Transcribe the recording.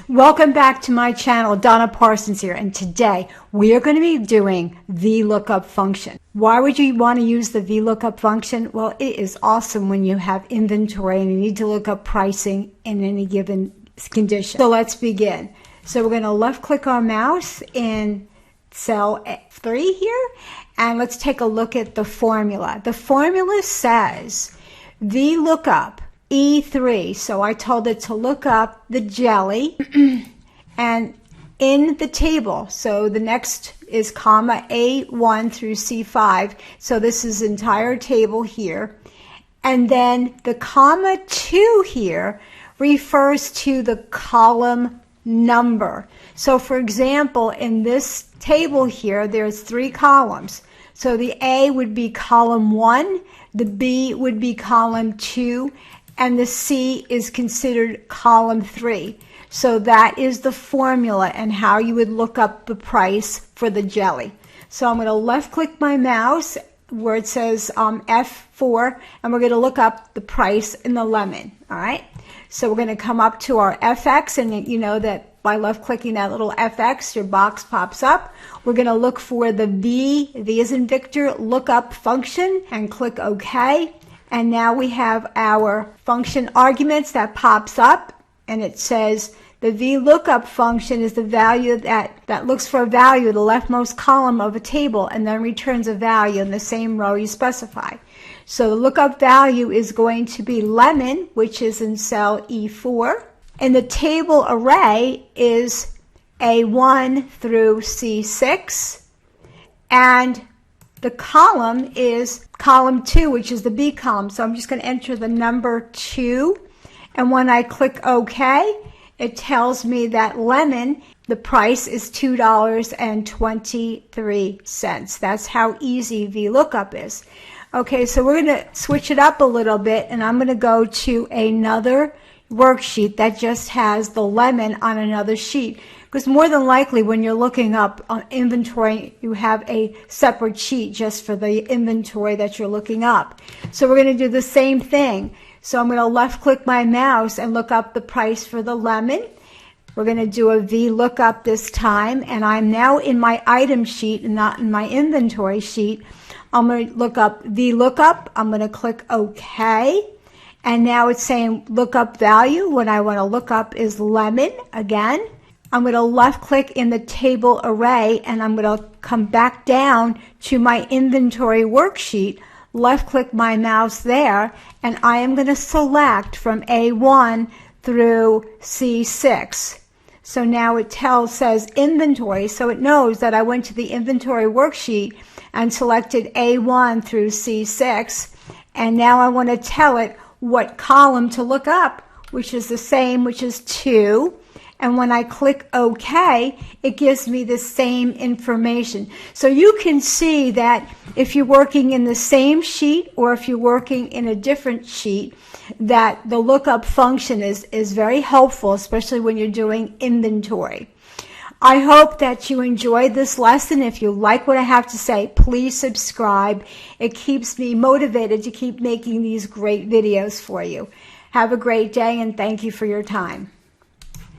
Welcome back to my channel. Donna Parsons here, and today we are going to be doing the VLOOKUP function. Why would you want to use the VLOOKUP function? Well, it is awesome when you have inventory and you need to look up pricing in any given condition. So let's begin. So we're going to left click our mouse in cell 3 here, and let's take a look at the formula. The formula says VLOOKUP E3, so I told it to look up the jelly and in the table, so the next is comma A1 through C5, so this is entire table here, and then the comma 2 here refers to the column number. So for example, in this table here, there's 3 columns. So the A would be column 1, the B would be column 2, and the C is considered column 3. So that is the formula and how you would look up the price for the jelly. So I'm going to left click my mouse where it says F4, and we're going to look up the price in the lemon. All right. So we're going to come up to our FX, and you know that by left clicking that little FX, your box pops up. We're going to look for the V as in Victor, lookup function, and click OK. And now we have our function arguments that pops up, and it says the VLOOKUP function is the value that looks for a value in the leftmost column of a table and then returns a value in the same row you specify. So the lookup value is going to be lemon, which is in cell E4. And the table array is A1 through C6. And the column is column 2, which is the B column. So I'm just going to enter the number 2. And when I click OK, it tells me that lemon, the price is $2.23. That's how easy VLOOKUP is. Okay, so we're going to switch it up a little bit, and I'm going to go to another worksheet that just has the lemon on another sheet. Because more than likely when you're looking up on inventory, you have a separate sheet just for the inventory that you're looking up. So we're going to do the same thing. So I'm going to left click my mouse and look up the price for the lemon. We're going to do a VLOOKUP this time, and I'm now in my item sheet and not in my inventory sheet. I'm going to look up VLOOKUP. I'm going to click OK. And now it's saying lookup value. What I want to look up is lemon again. I'm going to left click in the table array, and I'm going to come back down to my inventory worksheet, left click my mouse there, and I am going to select from A1 through C6. So now it says inventory, so it knows that I went to the inventory worksheet and selected A1 through C6, and now I want to tell it what column to look up, which is the same, which is 2. And when I click OK, it gives me the same information. So you can see that if you're working in the same sheet or if you're working in a different sheet, that the lookup function is very helpful, especially when you're doing inventory. I hope that you enjoyed this lesson. If you like what I have to say, please subscribe. It keeps me motivated to keep making these great videos for you. Have a great day, and thank you for your time.